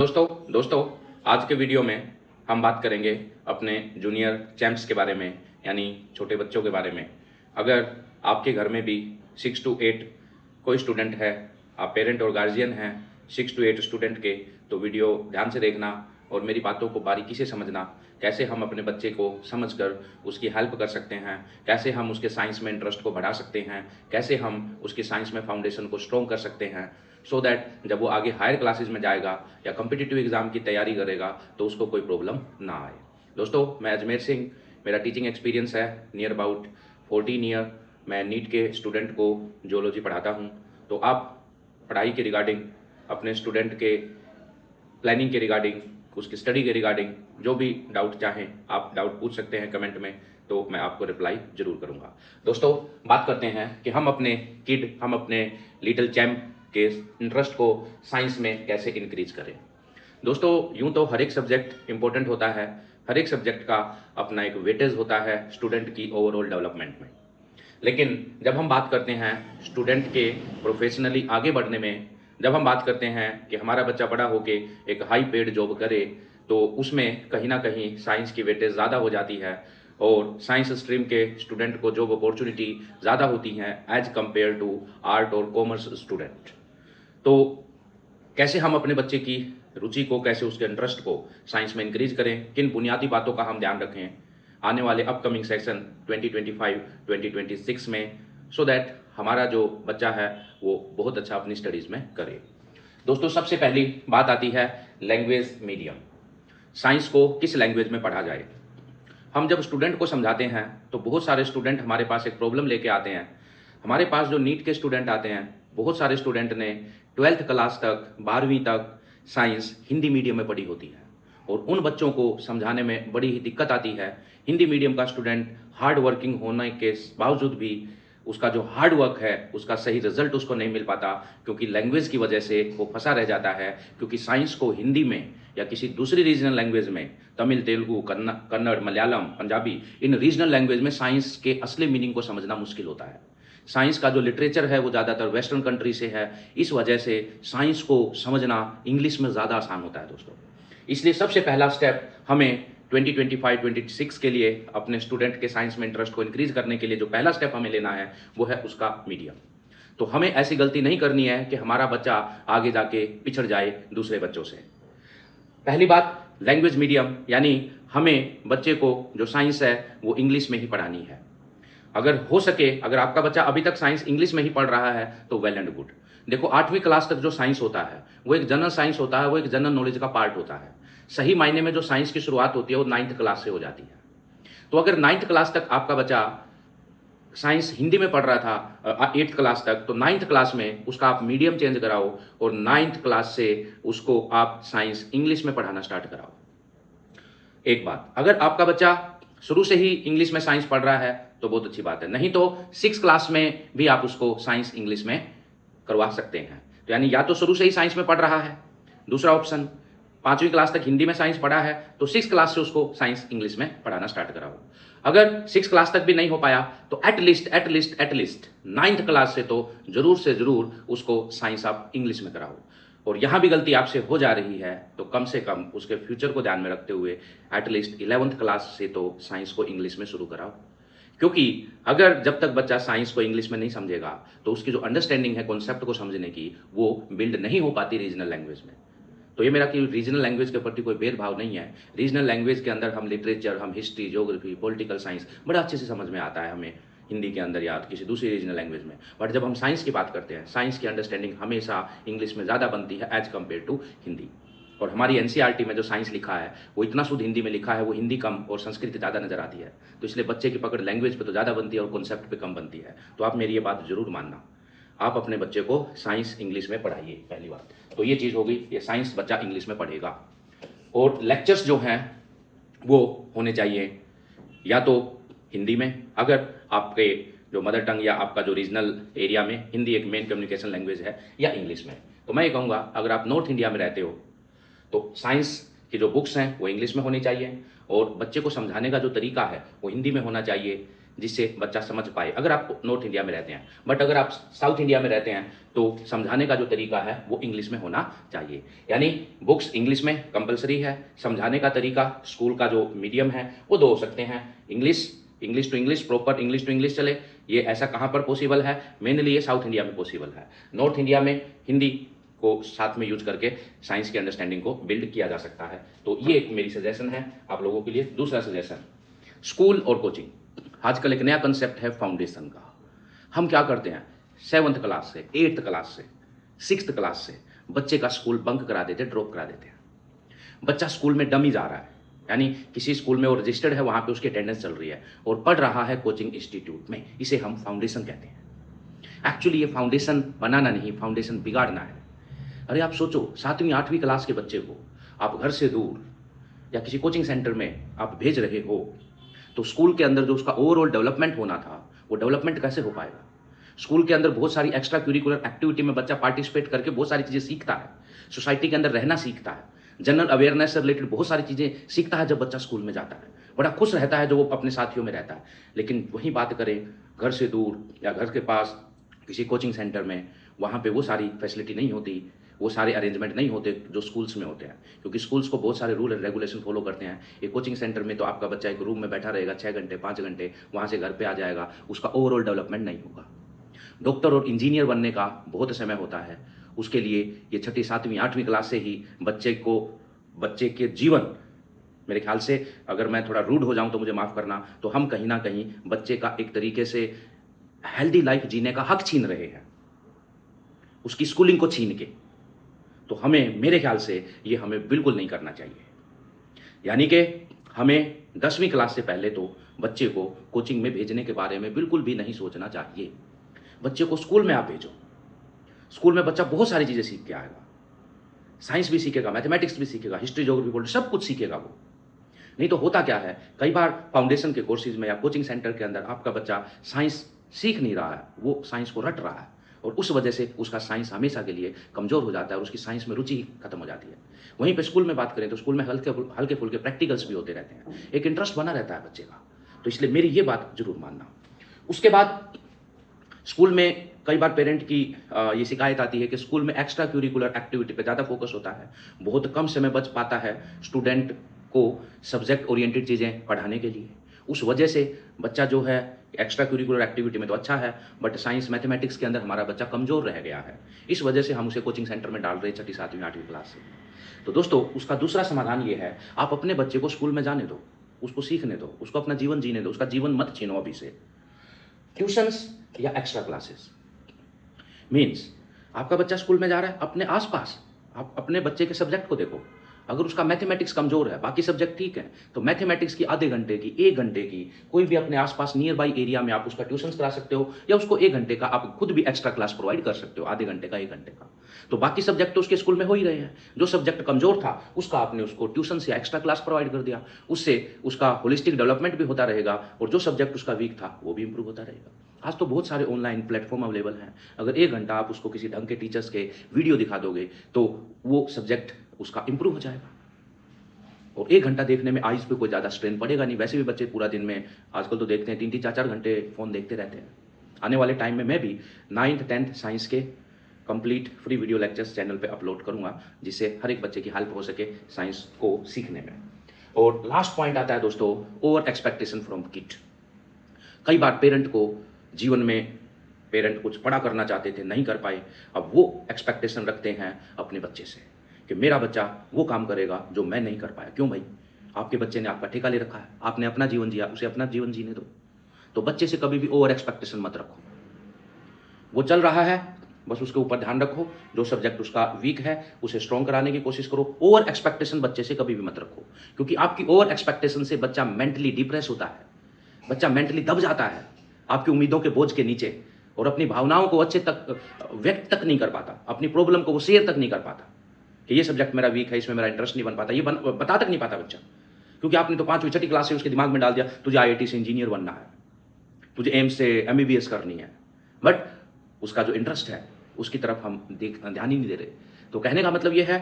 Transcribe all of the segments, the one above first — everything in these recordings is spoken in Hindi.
दोस्तों आज के वीडियो में हम बात करेंगे अपने जूनियर चैंप्स के बारे में, यानी छोटे बच्चों के बारे में। अगर आपके घर में भी 6 to 8 कोई स्टूडेंट है, आप पेरेंट और गार्जियन हैं 6 to 8 स्टूडेंट के, तो वीडियो ध्यान से देखना और मेरी बातों को बारीकी से समझना। कैसे हम अपने बच्चे को समझकर उसकी हेल्प कर सकते हैं, कैसे हम उसके साइंस में इंटरेस्ट को बढ़ा सकते हैं, कैसे हम उसकी साइंस में फाउंडेशन को स्ट्रॉन्ग कर सकते हैं, सो दैट जब वो आगे हायर क्लासेस में जाएगा या कम्पिटिटिव एग्जाम की तैयारी करेगा तो उसको कोई प्रॉब्लम ना आए। दोस्तों, मैं अजमेर सिंह, मेरा टीचिंग एक्सपीरियंस है नियर अबाउट 14 ईयर। मैं नीट के स्टूडेंट को जियोलॉजी पढ़ाता हूँ। तो आप पढ़ाई के रिगार्डिंग, अपने स्टूडेंट के प्लानिंग के रिगार्डिंग, उसकी स्टडी के रिगार्डिंग जो भी डाउट चाहें आप डाउट पूछ सकते हैं कमेंट में, तो मैं आपको रिप्लाई जरूर करूंगा। दोस्तों, बात करते हैं कि हम अपने लिटिल चैम्प के इंटरेस्ट को साइंस में कैसे इंक्रीज करें। दोस्तों, यूं तो हर एक सब्जेक्ट इंपॉर्टेंट होता है, हर एक सब्जेक्ट का अपना एक वेटेज होता है स्टूडेंट की ओवरऑल डेवलपमेंट में। लेकिन जब हम बात करते हैं स्टूडेंट के प्रोफेशनली आगे बढ़ने में, जब हम बात करते हैं कि हमारा बच्चा बड़ा होके एक हाई पेड जॉब करे, तो उसमें कहीं ना कहीं साइंस की वेटेज ज़्यादा हो जाती है और साइंस स्ट्रीम के स्टूडेंट को जॉब अपॉर्चुनिटी ज़्यादा होती हैं एज कंपेयर टू आर्ट और कॉमर्स स्टूडेंट। तो कैसे हम अपने बच्चे की रुचि को, कैसे उसके इंटरेस्ट को साइंस में इंक्रीज करें, किन बुनियादी बातों का हम ध्यान रखें आने वाले अपकमिंग सेक्शन 2025-2026 में, सो दैट हमारा जो बच्चा है वो बहुत अच्छा अपनी स्टडीज़ में करे। दोस्तों, सबसे पहली बात आती है लैंग्वेज मीडियम। साइंस को किस लैंग्वेज में पढ़ा जाए। हम जब स्टूडेंट को समझाते हैं तो बहुत सारे स्टूडेंट हमारे पास एक प्रॉब्लम लेके आते हैं। हमारे पास जो नीट के स्टूडेंट आते हैं, बहुत सारे स्टूडेंट ने 12th क्लास तक, 12वीं तक साइंस हिंदी मीडियम में पढ़ी होती है और उन बच्चों को समझाने में बड़ी ही दिक्कत आती है। हिंदी मीडियम का स्टूडेंट हार्ड वर्किंग होने के बावजूद भी उसका जो हार्ड वर्क है उसका सही रिजल्ट उसको नहीं मिल पाता, क्योंकि लैंग्वेज की वजह से वो फंसा रह जाता है। क्योंकि साइंस को हिंदी में या किसी दूसरी रीजनल लैंग्वेज में, तमिल, तेलुगु, कन्नड़, मलयालम, पंजाबी, इन रीजनल लैंग्वेज में साइंस के असली मीनिंग को समझना मुश्किल होता है। साइंस का जो लिटरेचर है वो ज़्यादातर वेस्टर्न कंट्री से है, इस वजह से साइंस को समझना इंग्लिश में ज़्यादा आसान होता है दोस्तों। इसलिए सबसे पहला स्टेप हमें 2025-26 के लिए अपने स्टूडेंट के साइंस में इंटरेस्ट को इंक्रीज करने के लिए जो पहला स्टेप हमें लेना है वो है उसका मीडियम। तो हमें ऐसी गलती नहीं करनी है कि हमारा बच्चा आगे जाके पिछड़ जाए दूसरे बच्चों से। पहली बात, लैंग्वेज मीडियम, यानी हमें बच्चे को जो साइंस है वो इंग्लिश में ही पढ़ानी है। अगर हो सके, अगर आपका बच्चा अभी तक साइंस इंग्लिश में ही पढ़ रहा है तो वेल एंड गुड। देखो, 8वीं क्लास तक जो साइंस होता है वो एक जनरल साइंस होता है, वो एक जनरल नॉलेज का पार्ट होता है। सही मायने में जो साइंस की शुरुआत होती है वो 9th क्लास से हो जाती है। तो अगर 9th क्लास तक आपका बच्चा साइंस हिंदी में पढ़ रहा था 8th क्लास तक, तो 9th क्लास में उसका आप मीडियम चेंज कराओ और 9th क्लास से उसको आप साइंस इंग्लिश में पढ़ाना स्टार्ट कराओ। एक बात, अगर आपका बच्चा शुरू से ही इंग्लिश में साइंस पढ़ रहा है तो बहुत अच्छी बात है, नहीं तो 6 क्लास में भी आप उसको साइंस इंग्लिश में करवा सकते हैं। तो यानी या तो शुरू से ही साइंस में पढ़ रहा है, दूसरा ऑप्शन 5वीं क्लास तक हिंदी में साइंस पढ़ा है तो 6 क्लास से उसको साइंस इंग्लिश में पढ़ाना स्टार्ट कराओ। अगर 6 क्लास तक भी नहीं हो पाया तो एटलीस्ट 9th क्लास से तो जरूर से जरूर उसको साइंस आप इंग्लिश में कराओ। और यहाँ भी गलती आपसे हो जा रही है तो कम से कम उसके फ्यूचर को ध्यान में रखते हुए एटलीस्ट 11th क्लास से तो साइंस को इंग्लिश में शुरू कराओ। क्योंकि अगर जब तक बच्चा साइंस को इंग्लिश में नहीं समझेगा तो उसकी जो अंडरस्टैंडिंग है कॉन्सेप्ट को समझने की, वो बिल्ड नहीं हो पाती रीजनल लैंग्वेज में। तो ये मेरा कि रीजनल लैंग्वेज के प्रति कोई भेदभाव नहीं है। रीजनल लैंग्वेज के अंदर हम लिटरेचर, हम हिस्ट्री, ज्योग्राफी, पॉलिटिकल साइंस बड़ा अच्छे से समझ में आता है हमें हिंदी के अंदर या किसी दूसरी रीजनल लैंग्वेज में। बट जब हम साइंस की बात करते हैं, साइंस की अंडरस्टैंडिंग हमेशा इंग्लिश में ज़्यादा बनती है एज कम्पेयर टू हिंदी। और हमारी एनसीईआरटी में जो साइंस लिखा है वो इतना शुद्ध हिंदी में लिखा है, वो हिंदी कम और संस्कृत ज़्यादा नजर आती है। तो इसलिए बच्चे की पकड़ लैंग्वेज पे तो ज़्यादा बनती है और कॉन्सेप्ट पे कम बनती है। तो आप मेरी ये बात जरूर मानना, आप अपने बच्चे को साइंस इंग्लिश में पढ़ाइए। पहली बात तो ये चीज़ होगी, ये साइंस बच्चा इंग्लिश में पढ़ेगा। और लेक्चर्स जो हैं वो होने चाहिए या तो हिंदी में, अगर आपके जो मदर टंग या आपका जो रीजनल एरिया में हिंदी एक मेन कम्युनिकेशन लैंग्वेज है, या इंग्लिश में। तो मैं ये कहूँगा अगर आप नॉर्थ इंडिया में रहते हो तो साइंस की जो बुक्स हैं वो इंग्लिश में होनी चाहिए और बच्चे को समझाने का जो तरीका है वो हिंदी में होना चाहिए। जिससे बच्चा समझ पाए, अगर आप नॉर्थ इंडिया में रहते हैं। बट अगर आप साउथ इंडिया में रहते हैं तो समझाने का जो तरीका है वो इंग्लिश में होना चाहिए, यानी बुक्स इंग्लिश में कंपलसरी है, समझाने का तरीका स्कूल का जो मीडियम है वो दो हो सकते हैं, English to English, proper English to English चले। ये ऐसा कहाँ पर पॉसिबल है? मेनली ये साउथ इंडिया में पॉसिबल है। नॉर्थ इंडिया में हिंदी को साथ में यूज करके साइंस की अंडरस्टैंडिंग को बिल्ड किया जा सकता है। तो ये एक मेरी सजेशन है आप लोगों के लिए। दूसरा सजेशन, स्कूल और कोचिंग। आजकल एक नया कंसेप्ट है फाउंडेशन का। हम क्या करते हैं, 7th क्लास से, 8th क्लास से, 6th क्लास से बच्चे का स्कूल बंक करा देते, ड्रॉप करा देते हैं। बच्चा स्कूल में डमी जा रहा है, यानी किसी स्कूल में वो रजिस्टर्ड है, वहां पे उसकी अटेंडेंस चल रही है और पढ़ रहा है कोचिंग इंस्टीट्यूट में। इसे हम फाउंडेशन कहते हैं। एक्चुअली ये फाउंडेशन बनाना नहीं, फाउंडेशन बिगाड़ना है। अरे आप सोचो, 7वीं 8वीं क्लास के बच्चे को आप घर से दूर या किसी कोचिंग सेंटर में आप भेज रहे हो, तो स्कूल के अंदर जो उसका ओवरऑल डेवलपमेंट होना था वो डेवलपमेंट कैसे हो पाएगा? स्कूल के अंदर बहुत सारी एक्स्ट्रा करिकुलर एक्टिविटी में बच्चा पार्टिसिपेट करके बहुत सारी चीज़ें सीखता है, सोसाइटी के अंदर रहना सीखता है, जनरल अवेयरनेस से रिलेटेड बहुत सारी चीज़ें सीखता है। जब बच्चा स्कूल में जाता है बड़ा खुश रहता है जो वो अपने साथियों में रहता है। लेकिन वही बात करें घर से दूर या घर के पास किसी कोचिंग सेंटर में, वहाँ पे वो सारी फैसिलिटी नहीं होती, वो सारे अरेंजमेंट नहीं होते जो स्कूल्स में होते हैं, क्योंकि स्कूल्स को बहुत सारे रूल एंड रेगुलेशन फॉलो करते हैं। एक कोचिंग सेंटर में तो आपका बच्चा एक रूम में बैठा रहेगा 6 घंटे 5 घंटे, वहाँ से घर पे आ जाएगा, उसका ओवरऑल डेवलपमेंट नहीं होगा। डॉक्टर और इंजीनियर बनने का बहुत समय होता है, उसके लिए ये 6ठी 7वीं 8वीं क्लास से ही बच्चे के जीवन, मेरे ख्याल से अगर मैं थोड़ा रूड हो जाऊं तो मुझे माफ़ करना, तो हम कहीं ना कहीं बच्चे का एक तरीके से हेल्दी लाइफ जीने का हक छीन रहे हैं, उसकी स्कूलिंग को छीन के। तो हमें, मेरे ख्याल से ये हमें बिल्कुल नहीं करना चाहिए। यानी कि हमें 10वीं क्लास से पहले तो बच्चे को कोचिंग में भेजने के बारे में बिल्कुल भी नहीं सोचना चाहिए। बच्चे को स्कूल में आप भेजो, स्कूल में बच्चा बहुत सारी चीज़ें सीख के आएगा, साइंस भी सीखेगा, मैथमेटिक्स भी सीखेगा, हिस्ट्री ज्योग्राफी पॉलिटिक्स सब कुछ सीखेगा वो। नहीं तो होता क्या है, कई बार फाउंडेशन के कोर्सेज में या कोचिंग सेंटर के अंदर आपका बच्चा साइंस सीख नहीं रहा है, वो साइंस को रट रहा है और उस वजह से उसका साइंस हमेशा के लिए कमज़ोर हो जाता है और उसकी साइंस में रुचि खत्म हो जाती है। वहीं पे स्कूल में बात करें तो स्कूल में हल्के फुल्के प्रैक्टिकल्स भी होते रहते हैं, एक इंटरेस्ट बना रहता है बच्चे का। तो इसलिए मेरी ये बात जरूर मानना। उसके बाद स्कूल में कई बार पेरेंट की ये शिकायत आती है कि स्कूल में एक्स्ट्रा करिकुलर एक्टिविटी पे ज़्यादा फोकस होता है, बहुत कम समय बच पाता है स्टूडेंट को सब्जेक्ट ओरिएंटेड चीज़ें पढ़ाने के लिए। उस वजह से बच्चा जो है एक्स्ट्रा करिकुलर एक्टिविटी में तो अच्छा है, बट साइंस मैथमेटिक्स के अंदर हमारा बच्चा कमज़ोर रह गया है। इस वजह से हम उसे कोचिंग सेंटर में डाल रहे हैं 6ठी 7वीं 8वीं क्लास से। तो दोस्तों, उसका दूसरा समाधान ये है, आप अपने बच्चे को स्कूल में जाने दो, उसको सीखने दो, उसको अपना जीवन जीने दो, उसका जीवन मत छीनो अभी से। ट्यूशंस या एक्स्ट्रा क्लासेस मीन्स आपका बच्चा स्कूल में जा रहा है, अपने आसपास आप अपने बच्चे के सब्जेक्ट को देखो। अगर उसका मैथमेटिक्स कमजोर है, बाकी सब्जेक्ट ठीक है, तो मैथमेटिक्स की आधे घंटे की 1 घंटे की कोई भी अपने आसपास नियर बाई एरिया में आप उसका ट्यूशन करा सकते हो, या उसको 1 घंटे का आप खुद भी एक्स्ट्रा क्लास प्रोवाइड कर सकते हो, आधे घंटे का 1 घंटे का। तो बाकी सब्जेक्ट तो उसके स्कूल में हो ही रहे हैं। जो सब्जेक्ट कमजोर था उसका आपने उसको ट्यूशन से एक्स्ट्रा क्लास प्रोवाइड कर दिया, उससे उसका होलिस्टिक डेवलपमेंट भी होता रहेगा और जो सब्जेक्ट उसका वीक था वो भी इंप्रूव होता रहेगा। आज तो बहुत सारे ऑनलाइन प्लेटफॉर्म अवेलेबल हैं, अगर 1 घंटा आप उसको किसी ढंग के टीचर्स के वीडियो दिखा दोगे तो वो सब्जेक्ट उसका इंप्रूव हो जाएगा। और 1 घंटा देखने में आइज पे कोई ज़्यादा स्ट्रेन पड़ेगा नहीं। वैसे भी बच्चे पूरा दिन में आजकल तो देखते हैं 3-3 4-4 घंटे फ़ोन देखते रहते हैं। आने वाले टाइम में मैं भी 9th 10th साइंस के complete free video lectures channel पे अपलोड करूंगा, जिससे हर एक बच्चे की हेल्प हो सके साइंस को सीखने में। और लास्ट पॉइंट आता है दोस्तों, ओवर एक्सपेक्टेशन फ्रॉम किड। कई बार पेरेंट कुछ बड़ा करना चाहते थे, नहीं कर पाए, अब वो एक्सपेक्टेशन रखते हैं अपने बच्चे से कि मेरा बच्चा वो काम करेगा जो मैं नहीं कर पाया। क्यों भाई? आपके बच्चे ने आपका ठेका ले रखा है, आपने अपना जीवन जिया, उसे अपना जीवन जीने दो। तो बच्चे से कभी भी ओवर एक्सपेक्टेशन मत रखो। वो चल रहा है, बस उसके ऊपर ध्यान रखो, जो सब्जेक्ट उसका वीक है उसे स्ट्रॉन्ग कराने की कोशिश करो। ओवर एक्सपेक्टेशन बच्चे से कभी भी मत रखो, क्योंकि आपकी ओवर एक्सपेक्टेशन से बच्चा मेंटली डिप्रेस होता है, बच्चा मेंटली दब जाता है आपकी उम्मीदों के बोझ के नीचे, और अपनी भावनाओं को अच्छे तक व्यक्त तक नहीं कर पाता, अपनी प्रॉब्लम को वो शेयर तक नहीं कर पाता कि ये सब्जेक्ट मेरा वीक है, इसमें मेरा इंटरेस्ट नहीं बन पाता, ये बता तक नहीं पाता बच्चा, क्योंकि आपने तो 5वीं 6ठी क्लास से उसके दिमाग में डाल दिया तुझे IIT से इंजीनियर बनना है, तुझे एम्स से MBBS करनी है, बट उसका जो इंटरेस्ट है उसकी तरफ हम ध्यान ही नहीं दे रहे। तो कहने का मतलब ये है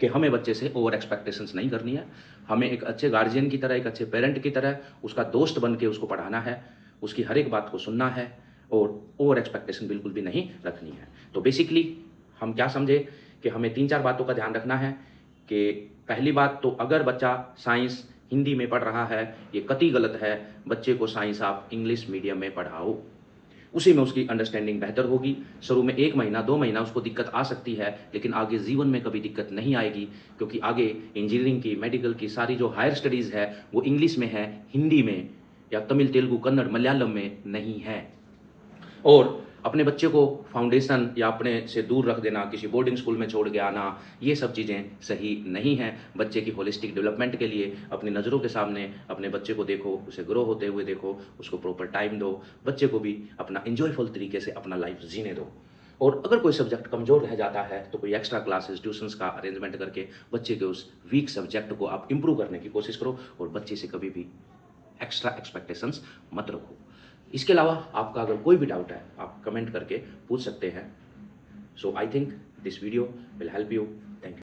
कि हमें बच्चे से ओवर एक्सपेक्टेशंस नहीं करनी है, हमें एक अच्छे गार्जियन की तरह, एक अच्छे पेरेंट की तरह उसका दोस्त बन के उसको पढ़ाना है, उसकी हर एक बात को सुनना है और ओवर एक्सपेक्टेशन बिल्कुल भी नहीं रखनी है। तो बेसिकली हम क्या समझे कि हमें 3-4 बातों का ध्यान रखना है कि पहली बात तो अगर बच्चा साइंस हिंदी में पढ़ रहा है, ये कतई गलत है। बच्चे को साइंस आप इंग्लिश मीडियम में पढ़ाओ, उसी में उसकी अंडरस्टैंडिंग बेहतर होगी। शुरू में 1 महीना 2 महीना उसको दिक्कत आ सकती है, लेकिन आगे जीवन में कभी दिक्कत नहीं आएगी, क्योंकि आगे इंजीनियरिंग की, मेडिकल की सारी जो हायर स्टडीज़ है वो इंग्लिश में है, हिंदी में या तमिल, तेलुगु, कन्नड़, मलयालम में नहीं है। और अपने बच्चे को फाउंडेशन या अपने से दूर रख देना, किसी बोर्डिंग स्कूल में छोड़ के आना, ये सब चीज़ें सही नहीं हैं। बच्चे की होलिस्टिक डेवलपमेंट के लिए अपनी नज़रों के सामने अपने बच्चे को देखो, उसे ग्रो होते हुए देखो, उसको प्रॉपर टाइम दो, बच्चे को भी अपना एंजॉयफुल तरीके से अपना लाइफ जीने दो। और अगर कोई सब्जेक्ट कमज़ोर रह जाता है तो कोई एक्स्ट्रा क्लासेस, ट्यूशन्स का अरेंजमेंट करके बच्चे के उस वीक सब्जेक्ट को आप इम्प्रूव करने की कोशिश करो और बच्चे से कभी भी एक्स्ट्रा एक्सपेक्टेशंस मत रखो। इसके अलावा आपका अगर कोई भी डाउट है, आप कमेंट करके पूछ सकते हैं। So I think this video will help you